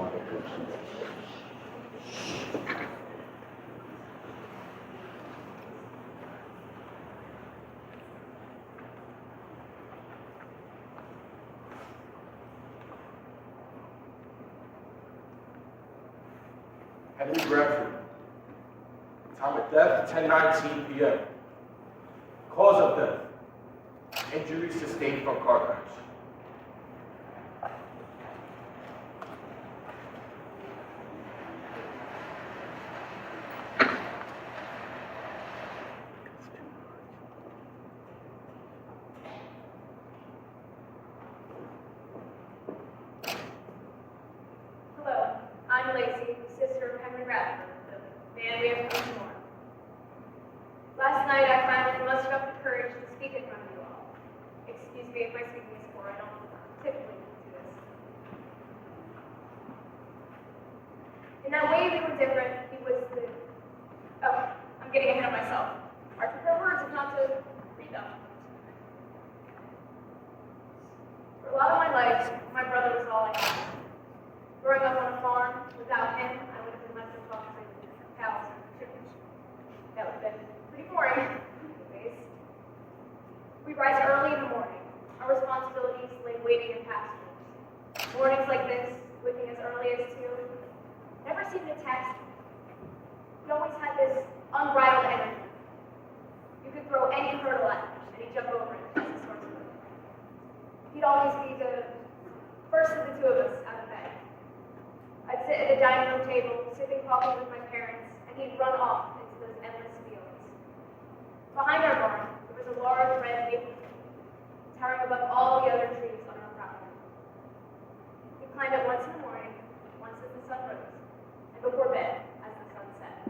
Henry Bradford. Time of death, 10:19 p.m. Cause of death, injuries sustained from car crash. Hello, I'm Lacey, sister of Henry Bradford, the man we have come to mourn. Last night I finally mustered up the courage to speak in front of you all. Excuse me if my speaking is poor, I don't typically do this. In that way we were different. He was the... Oh, I'm getting ahead of myself. I prefer words if not to read them. For a lot of my life, my brother was all I had. Growing up on a farm, without him, I would have been left to talk to cows and chickens. That would have been pretty boring, anyways. We rise early in the morning. Our responsibilities lay waiting in pastures. Mornings like this, waking as early as 2, never seemed to text. He always had this unbridled energy. You could throw any hurdle at him, and he'd jump over it as a source of it. He'd always be the first of the two of us out of bed. I'd sit at a dining room table, sipping coffee with my parents, and he'd run off into those endless fields. Behind our barn, there was a large red maple tree, towering above all the other trees on our property. He climbed up once in the morning, once as the sun rose, and before bed as the sun set.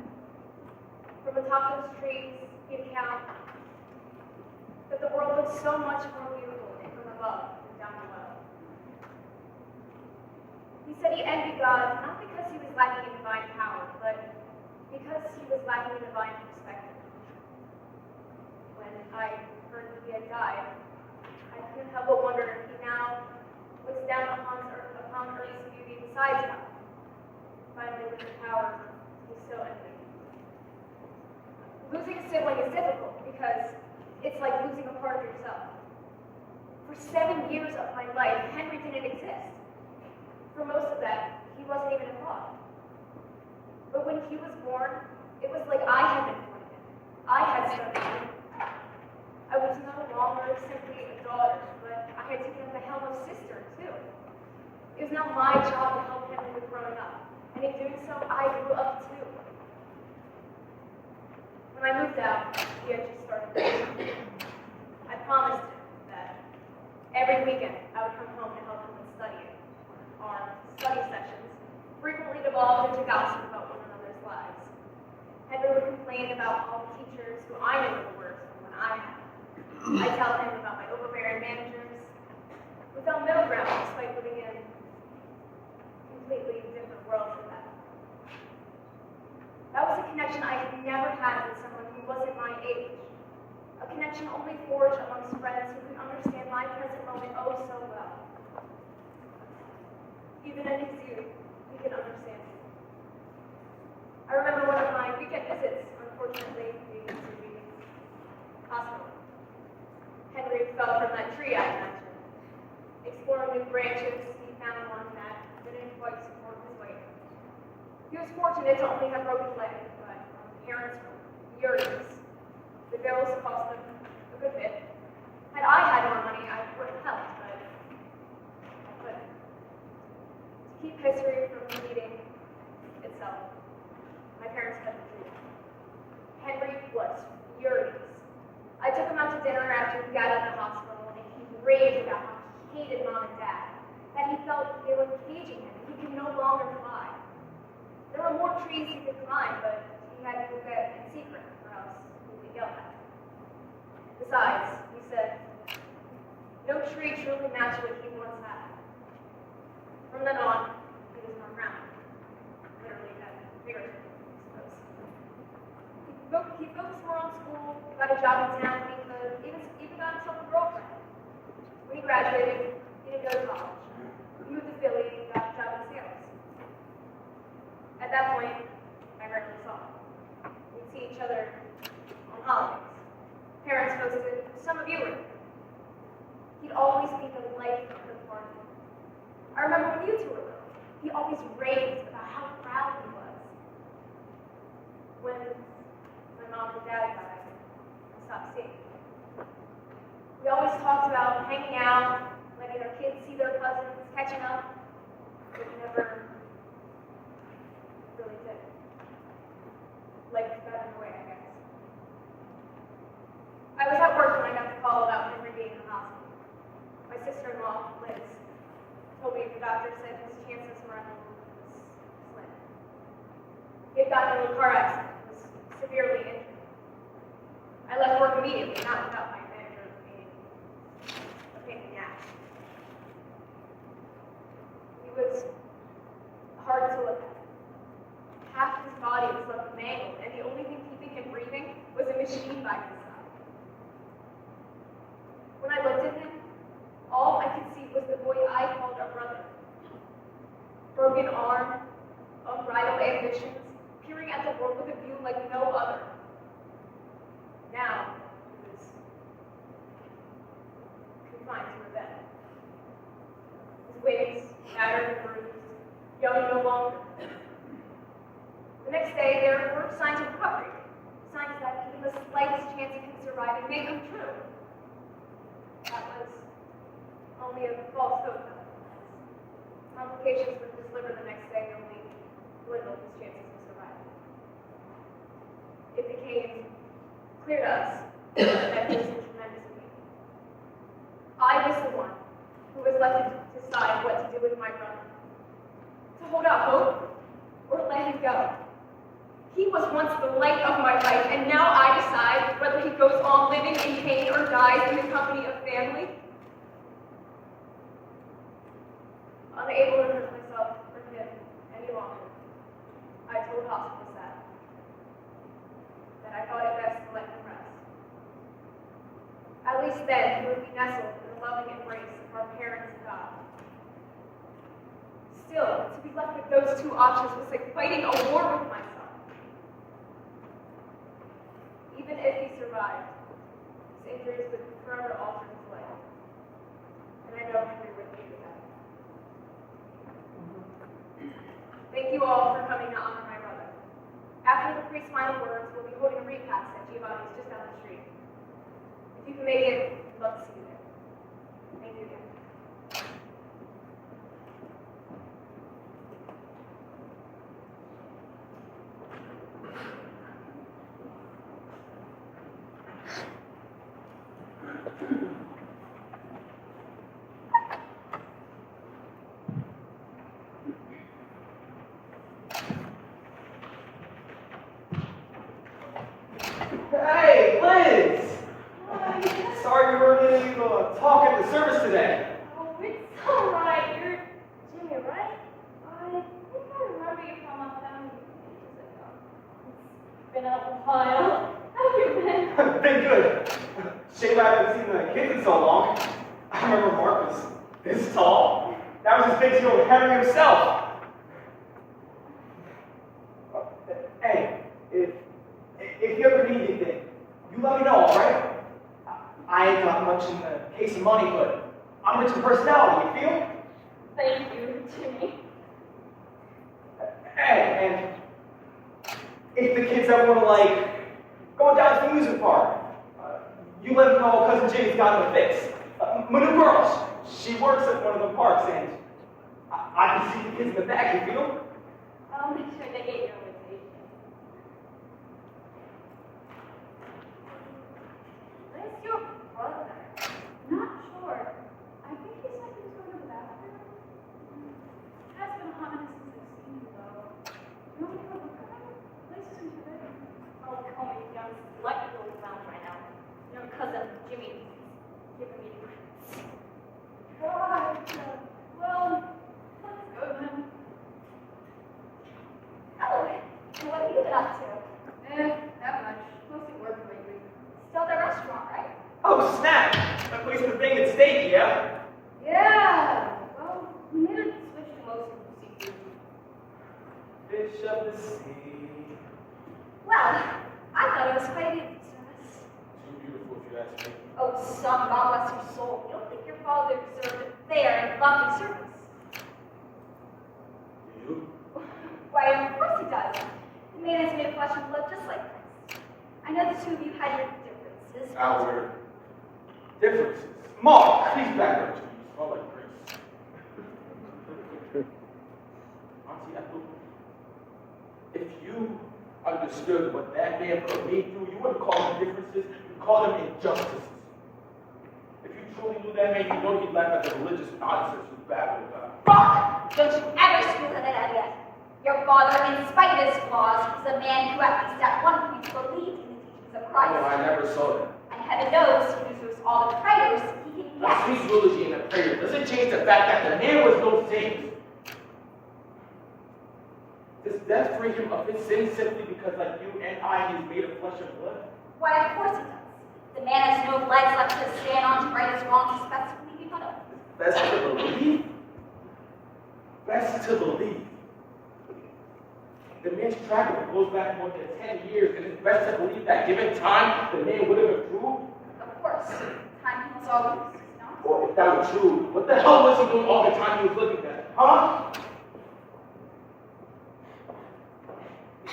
From the top of those trees, he'd count that the world looked so much more beautiful from above than down below. He said he envied God, not because he was lacking in divine power, but because he was lacking in divine perspective. When I heard that he had died, I couldn't help but wonder if he now looks down upon earth's beauty besides God, finally with the power he so envied. Losing a sibling is difficult because it's like losing a part of yourself. For 7 years of my life, Henry didn't exist. For most of that, he wasn't even a thought. But when he was born, it was like I had been born again. I had started him. I was no longer simply a daughter, but I had taken up the helm of sister, too. It was now my job to help Henry with growing up, and in doing so, I grew up, too. When I moved out, he had just started working. I promised him that every weekend I would come home to help him with studying. Our study sessions frequently devolved into gossip about one another's lives. Henry would complain about all the teachers who I knew were the worst from when I had. I'd tell him about my overbearing managers. We found middle ground despite living in completely different worlds from that. That was a connection I had never had with someone who wasn't my age. A connection only forged amongst friends who could understand my present moment oh so well. Even in his youth, he could understand me. I remember one of my weekend visits, unfortunately, being to the hospital. Henry fell from that tree I mentioned. Exploring new branches, he found one that didn't quite support his weight. He was fortunate to only have broken legs, but parents were furious. The bills cost them a good bit. Had I had more money, I would have helped, but I couldn't. To keep history from repeating itself, my parents had to do it. Henry was furious. I took him out to dinner after he got out of the hospital, and he raved about how he hated Mom and Dad, that he felt they were caging him, and he could no longer fly. There were more trees he could climb, but he had to do that in secret, or else he would be yelled at. Besides, he said, no tree truly matched what he once had. From then on, he was not around. Literally and figuratively, I suppose. He focused more on school, got a job in town, even got himself a girlfriend. When he graduated, he didn't go to college. He moved to Philly and got a job in sales. At that point, I rarely saw him. We'd see each other on holidays. Parents hosted, some of you were there. He'd always be the life of the party. I remember when you two were little, he always raved about how proud he was. When my mom and dad died, I stopped seeing him. We always talked about hanging out, letting our kids see their cousins, catching up, but we never really did. Life got in the way, I guess. I was at work when I got the call about Henry being in the hospital. My sister-in-law, Liz, told me the doctor said his chances of survival was slim. He had gotten into a car accident and was severely injured. I left work immediately, not without my manager being a pain in the ass. He was hard to look at. Half his body was left mangled, and the only thing keeping him breathing was a machine by his side. When I looked at him, all I could see was the boy I called a brother. Broken arm, unbridled ambitions, peering at the world with a view like no other. Now, he was confined to a bed. His wings, battered and bruised, young no longer. The next day, there were signs of recovery, signs that even the slightest chance of him surviving may come true. That was only a false hope. Complications with his liver the next day only dwindled his chances of surviving. It became clear to us that he was in tremendous pain. I was the one who was left to decide what to do with my brother. To hold out hope or let him go. He was once the light of my life, and now I decide whether he goes on living in pain or dies in the company of family. Unable to hurt myself or him any longer, I told hospital staff that I thought it best to let him rest. At least then, he would be nestled in the loving embrace of our parents and God. Still, to be left with those two options was like fighting a war with myself. Even if he survived, his injuries would forever alter his life. And I know Henry would be with that. Thank you all for coming to honor my brother. After the priest's final words, we'll be holding a repast at Giovanni's just down the street. If you can make it, I'd love to see you there. Thank you again. Hey, Liz! Sorry we weren't able to talk at the service today. Oh, it's alright. You're Jimmy, right? I think I remember you from a family ages ago. It's been a while. How have you been? Been good. Shame I haven't seen the kids in so long. I remember Mark was this tall. That was as big as your old Henry himself. Hey, if you ever need anything, you let me know, alright? I ain't got much in the case of money, but I'm rich in personality, you feel? Thank you, Jimmy. Hey, and if the kids ever want to, like, go down to the music park, you let them know Cousin Jimmy's got them a fix. My new girl, she works at one of the parks, and I can see the kids in the back, you feel? I'll make sure they get your invitation. Where's your brother? Not sure. I think he said he was going to the bathroom. Has been a hot minute since I've seen you, though. You want me to go look at him? Place isn't too big. Oh, call me young slut you're around right now. Your cousin Jimmy is giving me the grits. God. Well, let's go then. Hello. fish of the sea. Well, I thought it was quite a beautiful service. Too beautiful if you ask me. Oh, son, God bless your soul. You don't think your father deserved a fair and lovely service? Do you? Why, of course he does. The man is made of flesh and blood just like Christ. I know the two of you had your differences. Our differences. Mark, please back up. You smell like Grace. Auntie Ethel, if you understood what that man put me through, you wouldn't call them differences, you'd call them injustices. If you truly knew that man, you know he'd laugh at the religious nonsense you babbled about. Mark, don't you ever speak of that again. Your father, in spite of his flaws, was a man who at least at one point believed in the teachings of Christ. Oh, I never saw that. And heaven knows he deserves all the prayers he can A get. sweet eulogy and a prayer doesn't change the fact that the man was no saint. Does death free him of his sin simply because, like you and I, he's made of flesh and blood? Why, of course he does. The man has no legs left to stand on to right his wrongs, he's best to believe on him. Best to believe? Best to believe. The man's track record goes back more than 10 years, and it's best to believe that given time, the man would have improved? Of course, time heals all wounds, no? Well, if that was true, what the hell was he doing all the time he was looking at? Huh?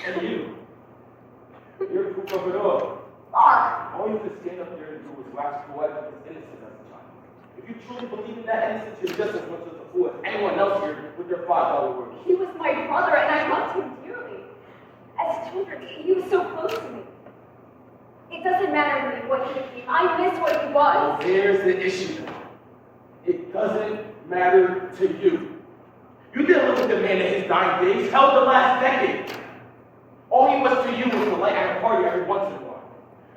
And you're proof of it all. Mark! All you could stand up there and do was wax poetic of his innocence as a child. If you truly believe in that innocence, you're just as much as a fool as anyone else here with their $5 words. He was my brother, and I loved him dearly. As children, he was so close to me. It doesn't matter to me what he became. I miss what he was. Well, there's the issue. It doesn't matter to you. You didn't look at the man in his dying days. Hell, the last decade. All he was to you was the light at a party every once in a while.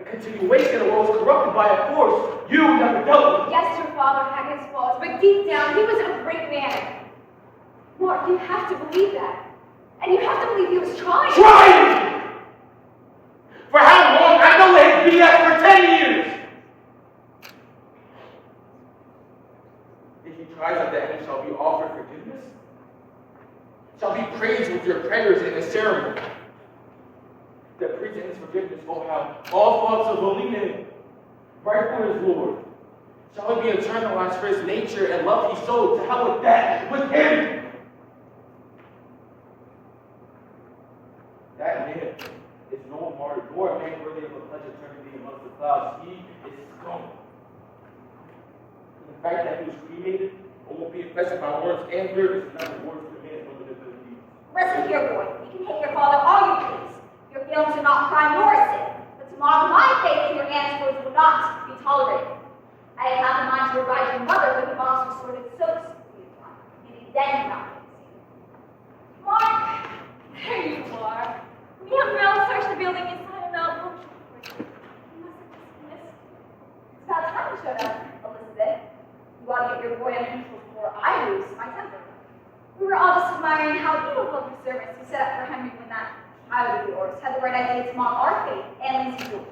A continuation of what was corrupted by a force you never dealt with. Yes, your father had his flaws, but deep down, he was a great man. Mark, you have to believe that. And you have to believe he was trying. Trying! For how long? I know his BS for 10 years! If he tries at the end, shall be offered forgiveness? Shall be praised with your prayers in a ceremony? The priest in his forgiveness will have all thoughts of believing in him, right for his Lord. Shall he be internalized for his nature and love he showed? To hell with that, with him! That man is no martyr, nor a man worthy of a pledge of eternity amongst the clouds. He is scum. The fact that he was cremated or won't be infested by worms and fear is not a word for man, but it is indeed. Listen here, boy. You can hate your father all you please. Your feelings are not crime nor sin. But to mock my faith in your aunt's words will not be tolerated. I had half a mind to revive your mother when the bombs were sorted so discreetly upon her. Maybe then you might see. Mark! There you are. Me and Mel searched the building inside and out. You must have just missed it. It's about time you showed up, Elizabeth. You ought to get your boy under control before I lose my temper. We were all just admiring how beautiful the servants who set up for Henry when that child of yours had the right idea to mock our faith and Lindsay's yours.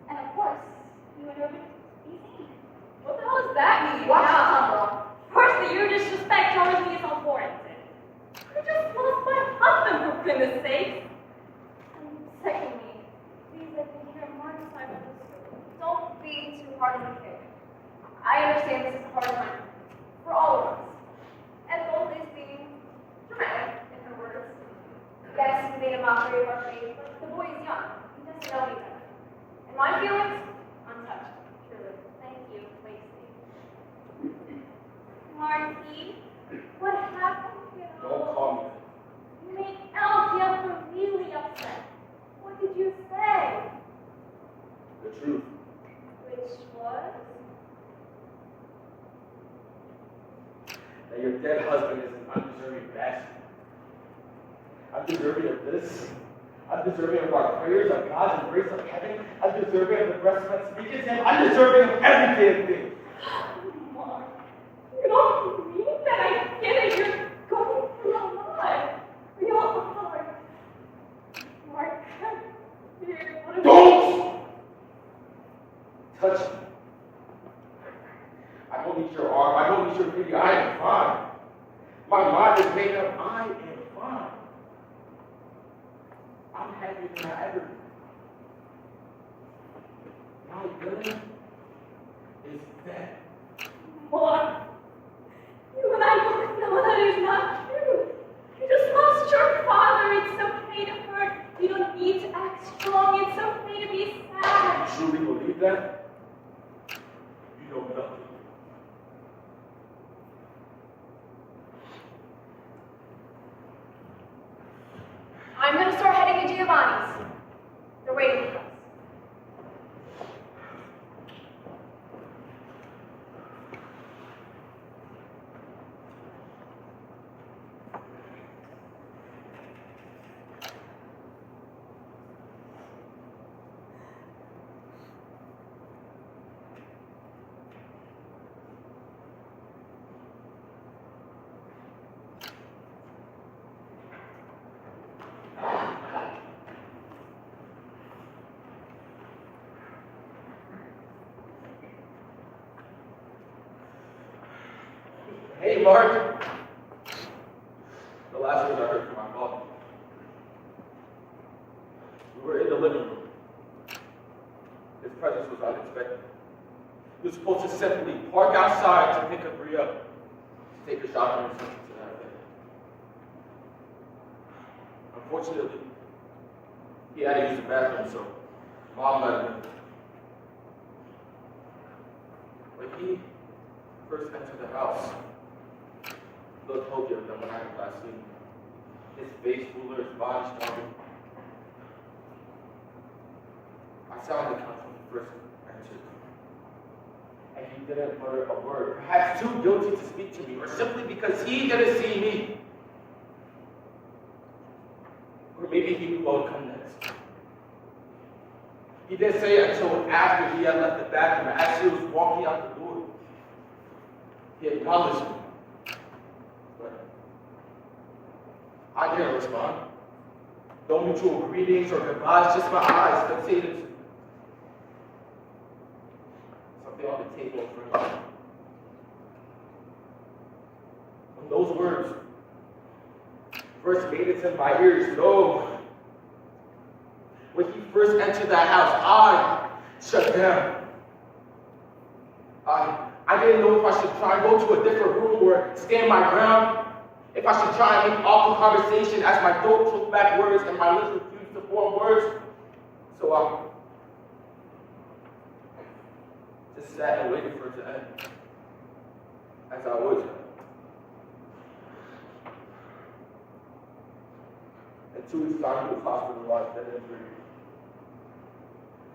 And of course, you went over easy. What the hell does that mean? Watch the humble. Firstly, your disrespect towards me is unwarranted. I just lost my husband, for goodness sake. And secondly, please let me hear Mark's side of the story. Don't be too hard on the kid. I understand this is a hard time for all of us. And both is being dramatic in her words. Yes, he made a mockery of our faith, but the boy is young. He doesn't know any better. And my feelings? Untouched, truly. Thank you, Lacey. Marky, what happened, kiddo? Don't call me. You made Alfie really upset. What did you say? The truth. Which was? That your dead husband is an undeserving bastard. Undeserving of this. Undeserving of our prayers, of God's embrace of heaven. Undeserving of the breast that speaks him. Undeserving of every damn thing. Mark, you don't mean that. I get it. You're going through a lot. We all are. Mark, dear, what is Don't touch me. I don't need your arm. I don't need your pity. I am fine. My mind is made up. I am fine. I'm happier than I ever been. My villain is dead. Mom, you and I both know that is not true. You just lost your father. It's okay to hurt. You don't need to act strong. It's okay to be sad. You truly believe that? You know nothing. I'm going to start heading to Giovanni's. They're waiting for us. Hey, Mark. The last words I heard from my father. We were in the living room. His presence was unexpected. He was supposed to simply park outside to pick up Bria, to take a shower or something to that effect. Unfortunately, he had to use the bathroom, so Mom let him in. When he first entered the house, Bill told you that when I had last seen him, his face fuller, his body stronger. I sat on the couch when he first entered, and he didn't utter a word, perhaps too guilty to speak to me, or simply because he didn't see me. Or maybe he knew what would come next. He didn't say it until after he had left the bathroom, as he was walking out the door. He acknowledged me. But I didn't respond. No mutual greetings or goodbyes, just my eyes fixated. Something on the table in front of me. When those words first made it to my ears, no. When he first entered that house, I shut down. I didn't know if I should try and go to a different room or stand my ground. If I should try and make awful conversation as my throat choked back words and my lips refused to form words. So I just sat and waited for it to end. As I always have. And 2 weeks time, he was hospitalized, dead and free.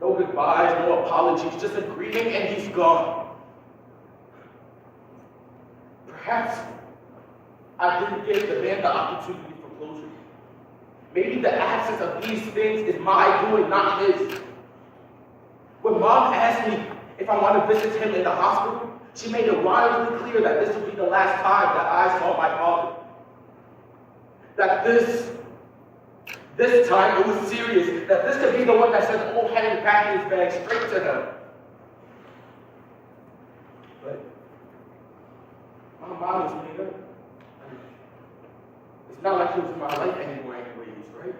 No goodbyes, no apologies, just a greeting and he's gone. Perhaps I didn't give the man the opportunity for closure. Maybe the absence of these things is my doing, not his. When Mom asked me if I want to visit him in the hospital, she made it wildly clear that this would be the last time that I saw my father. That this time it was serious, that this could be the one that sent old Henry packing his bag straight to him. But my mind was made up. It's not like he was in my life anymore anyways, right?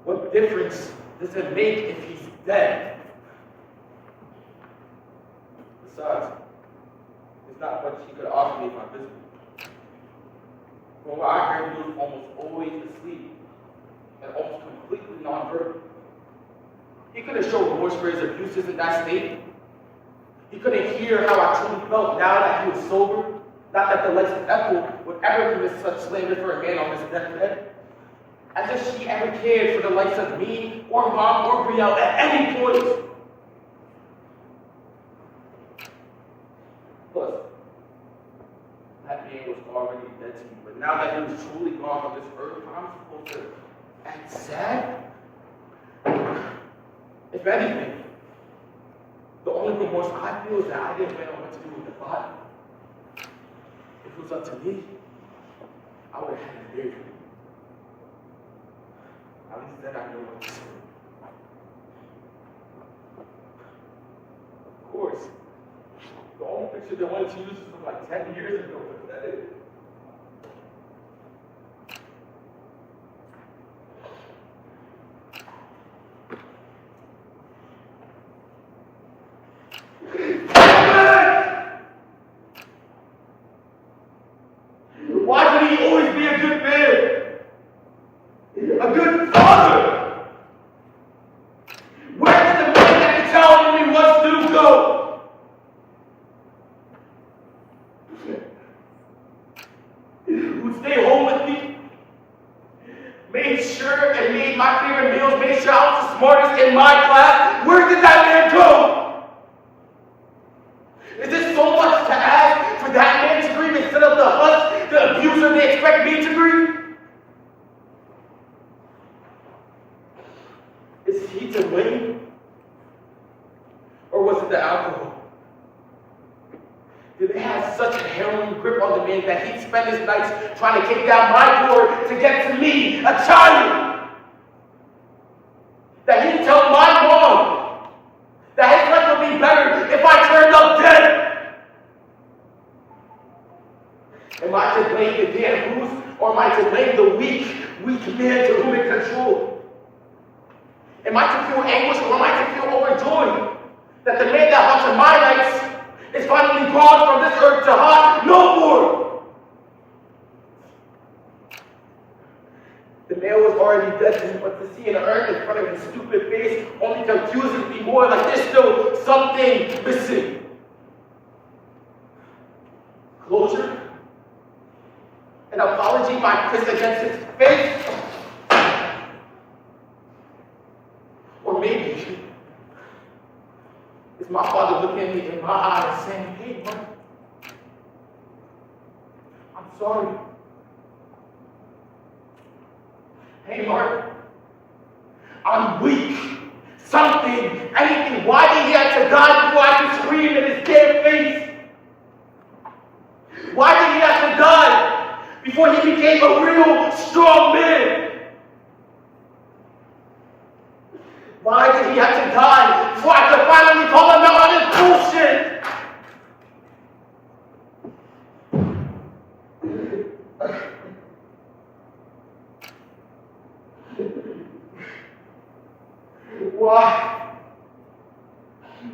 What difference does it make if he's dead? Besides, it's not much he could offer me if I visited. From what I heard, he was almost always asleep and almost completely nonverbal. He couldn't show remorse for his abuses in that state. He couldn't hear how I truly felt now that he was sober. Not that the likes of Ethel would ever commit such slander for a man on his deathbed. As if she ever cared for the likes of me, or Mom, or Brielle at any point. Plus, that man was already dead to me, but now that he was truly gone from this earth, I'm supposed to act sad? If anything, the only remorse I feel is that I didn't know what to do with the body. If it was up to me, I would have had it buried. At least then I know what to say. Of course, the only picture they wanted to use is from like 10 years ago, but that is. made sure and made my favorite meals, made sure I was the smartest in my class. Where did that man go? Is this so much to ask for that man to grieve instead of the hush, the abuser they expect me to grieve? Is he to blame? Or was it the alcohol? Did they have such a harrowing grip on the man that he'd spend his nights trying to kick down my door to get to me, a child? That he'd tell my mom that his life would be better if I turned up dead? Am I to blame the damn booze, or am I to blame the weak man to whom it controlled? Am I to feel anguish, or am I to feel overjoyed that the man that haunted my nights is finally gone from this earth to haunt no more? The man was already dead to me, but to see an urn in front of his stupid face only confuses me more, like there's still something missing. Closure? An apology, my fist against his face? Or maybe it's my father looking at me in my eyes saying, hey, Mark, I'm sorry. Hey, Mark, I'm weak. Something, anything. Why did he have to die before I could scream in his damn face? Why did he have to die before he became a real strong man? Why did he have to die before I could finally call him out on his bullshit? Why?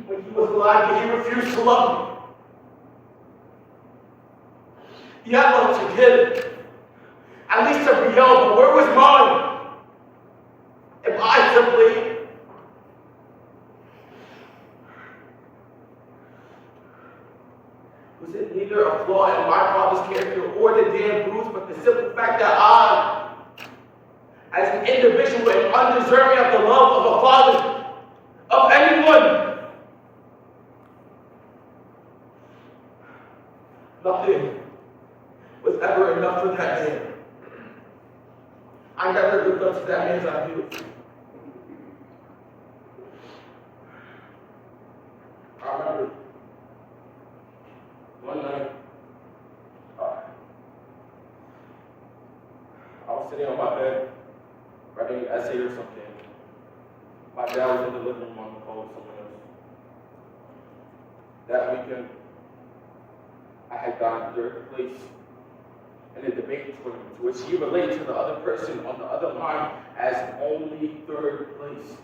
When he was alive, he refused to love me. He had love to give, at least to be held, but where was mine? Am I to blame? Was it neither a flaw in my father's character or the damn bruise, but the simple fact that I, as an individual and undeserving of the love of a father, of anyone, nothing was ever enough for that man. I never lived up to that man's ideals. I remember one night, I was sitting on my bed, writing an essay or something. My dad was in the living room on the phone with someone else. That weekend, I had gotten third place in a debate tournament, to which he related to the other person on the other line as only third place.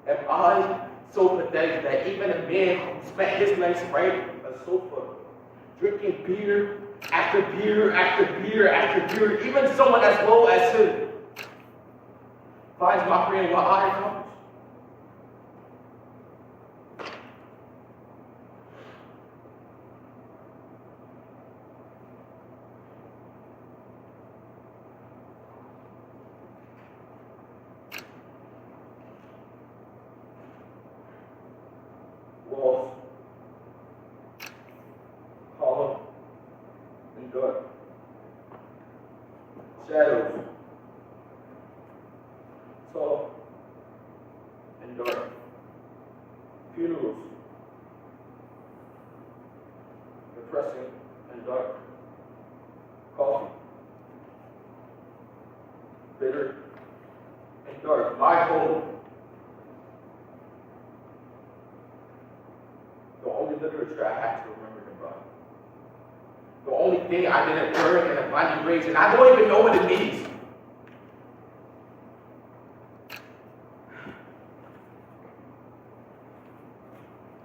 Am I so pathetic that even a man who spent his nights writing a sofa, drinking beer after beer after beer after beer, even someone as low as him, finds mockery in what I accomplished? Walls, hollow and dark, shadows, tall and dark, funerals, depressing and dark, coffee, bitter and dark, my home. The only literature I had to remember him by. The only thing I didn't learn in a blinding rage, and I don't even know what it means.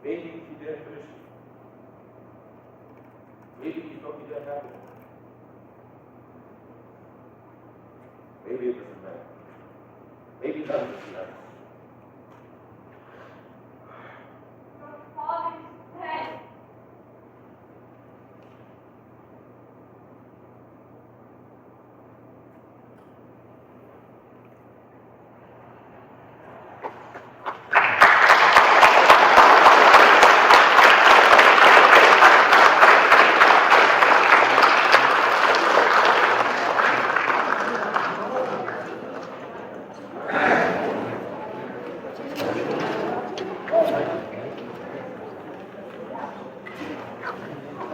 Maybe he didn't finish it. Maybe he thought he didn't have it. Maybe it doesn't matter. Maybe none of this matters.